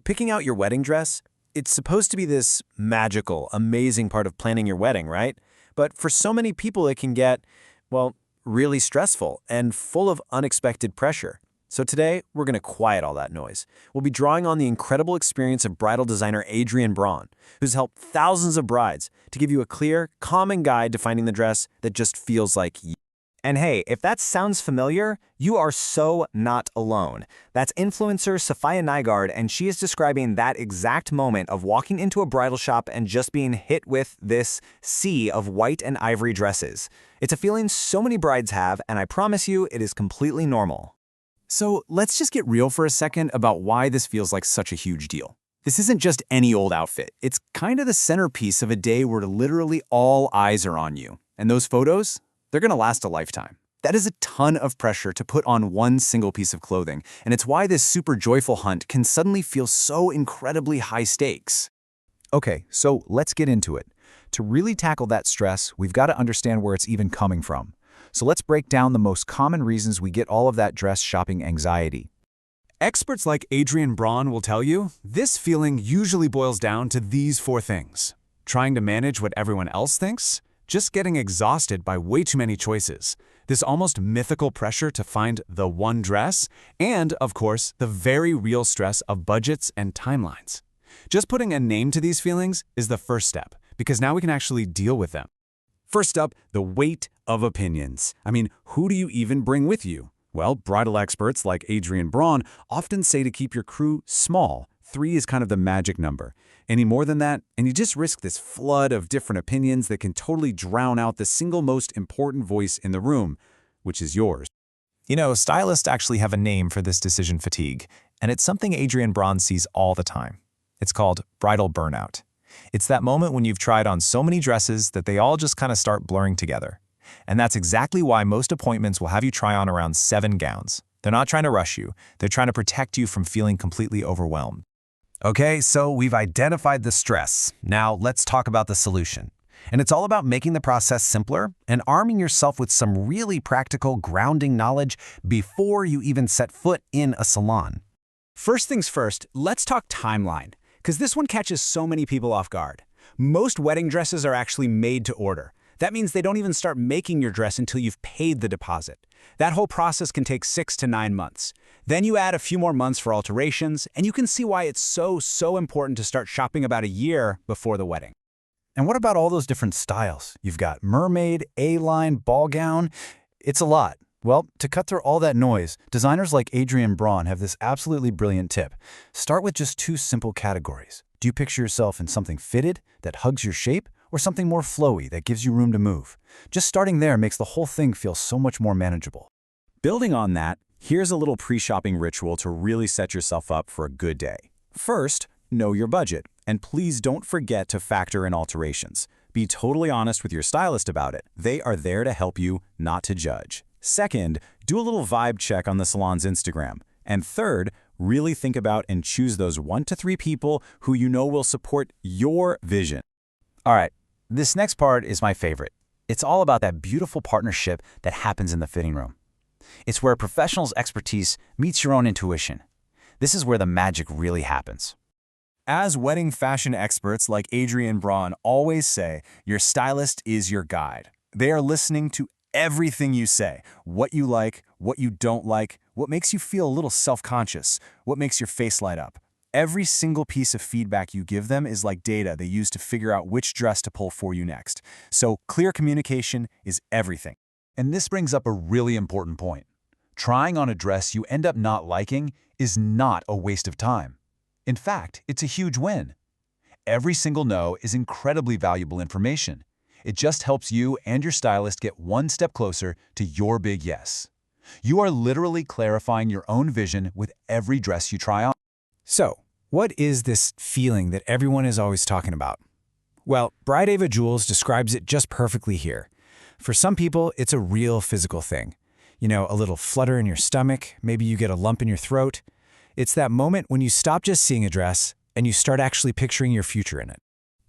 Picking out your wedding dress, it's supposed to be this magical, amazing part of planning your wedding, right? But for so many people, it can get, well, really stressful and full of unexpected pressure. So today, we're going to quiet all that noise. We'll be drawing on the incredible experience of bridal designer Adrienn Braun, who's helped thousands of brides to give you a clear, common guide to finding the dress that just feels like you. And hey, if that sounds familiar, you are so not alone. That's influencer Safia Nygaard, and she is describing that exact moment of walking into a bridal shop and just being hit with this sea of white and ivory dresses. It's a feeling so many brides have, and I promise you, it is completely normal. So let's just get real for a second about why this feels like such a huge deal. This isn't just any old outfit. It's kind of the centerpiece of a day where literally all eyes are on you. And those photos? They're going to last a lifetime. That is a ton of pressure to put on one single piece of clothing, and it's why this super joyful hunt can suddenly feel so incredibly high stakes. Okay, so let's get into it. To really tackle that stress, we've got to understand where it's even coming from. So let's break down the most common reasons we get all of that dress shopping anxiety. Experts like Adrienn Braun will tell you, this feeling usually boils down to these 4 things. Trying to manage what everyone else thinks, just getting exhausted by way too many choices, this almost mythical pressure to find the one dress, and, of course, the very real stress of budgets and timelines. Just putting a name to these feelings is the first step, because now we can actually deal with them. First up, the weight of opinions. I mean, who do you even bring with you? Well, bridal experts like Adrienn Braun often say to keep your crew small. 3 is kind of the magic number. Any more than that, and you just risk this flood of different opinions that can totally drown out the single most important voice in the room, which is yours. Stylists actually have a name for this decision fatigue, and it's something Adrienn Braun sees all the time. It's called bridal burnout. It's that moment when you've tried on so many dresses that they all just kind of start blurring together. And that's exactly why most appointments will have you try on around 7 gowns. They're not trying to rush you. They're trying to protect you from feeling completely overwhelmed. Okay, so we've identified the stress. Now let's talk about the solution. And it's all about making the process simpler and arming yourself with some really practical grounding knowledge before you even set foot in a salon. First things first, let's talk timeline, because this one catches so many people off guard. Most wedding dresses are actually made to order. That means they don't even start making your dress until you've paid the deposit. That whole process can take 6 to 9 months. Then you add a few more months for alterations, and you can see why it's so important to start shopping about a year before the wedding. And what about all those different styles? You've got mermaid, A-line, ball gown. It's a lot. Well, to cut through all that noise, designers like Adrienn Braun have this absolutely brilliant tip. Start with just 2 simple categories. Do you picture yourself in something fitted that hugs your shape, or something more flowy that gives you room to move? Just starting there makes the whole thing feel so much more manageable. Building on that, here's a little pre-shopping ritual to really set yourself up for a good day. First, know your budget, and please don't forget to factor in alterations. Be totally honest with your stylist about it. They are there to help you, not to judge. Second, do a little vibe check on the salon's Instagram. And third, really think about and choose those 1 to 3 people who you know will support your vision. All right, this next part is my favorite. It's all about that beautiful partnership that happens in the fitting room. It's where a professional's expertise meets your own intuition. This is where the magic really happens. As wedding fashion experts like Adrienn Braun always say, your stylist is your guide. They are listening to everything you say, what you like, what you don't like, what makes you feel a little self-conscious, what makes your face light up. Every single piece of feedback you give them is like data they use to figure out which dress to pull for you next. So clear communication is everything. And this brings up a really important point. Trying on a dress you end up not liking is not a waste of time. In fact, it's a huge win. Every single no is incredibly valuable information. It just helps you and your stylist get one step closer to your big yes. You are literally clarifying your own vision with every dress you try on. So, what is this feeling that everyone is always talking about? Well, Bride Ava Jules describes it just perfectly here. For some people, it's a real physical thing. A little flutter in your stomach, maybe you get a lump in your throat. It's that moment when you stop just seeing a dress and you start actually picturing your future in it.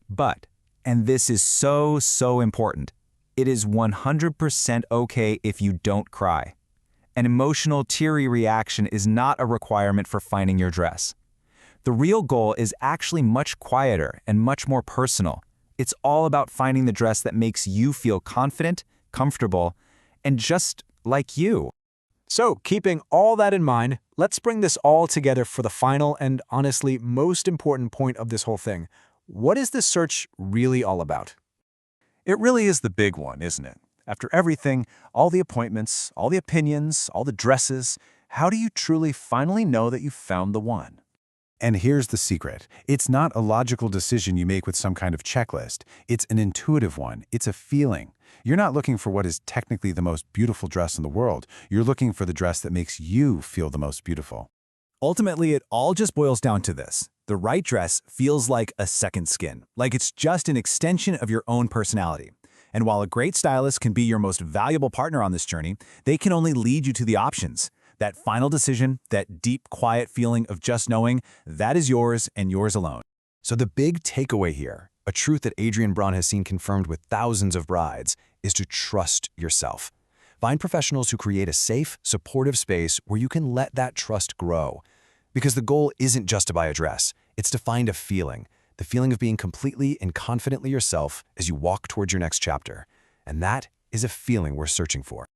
But, and this is so important, it is 100% okay if you don't cry. An emotional, teary reaction is not a requirement for finding your dress. The real goal is actually much quieter and much more personal. It's all about finding the dress that makes you feel confident, comfortable, and just like you. So, keeping all that in mind, let's bring this all together for the final and honestly most important point of this whole thing. What is this search really all about? It really is the big one, isn't it? After everything, all the appointments, all the opinions, all the dresses, how do you truly finally know that you found the one? And here's the secret. It's not a logical decision you make with some kind of checklist. It's an intuitive one. It's a feeling. You're not looking for what is technically the most beautiful dress in the world. You're looking for the dress that makes you feel the most beautiful. Ultimately, it all just boils down to this. The right dress feels like a second skin, like it's just an extension of your own personality. And while a great stylist can be your most valuable partner on this journey, they can only lead you to the options. That final decision, that deep, quiet feeling of just knowing, that is yours and yours alone. So the big takeaway here, a truth that Adrienn Braun has seen confirmed with thousands of brides, is to trust yourself. Find professionals who create a safe, supportive space where you can let that trust grow. Because the goal isn't just to buy a dress, it's to find a feeling, the feeling of being completely and confidently yourself as you walk towards your next chapter. And that is a feeling we're searching for.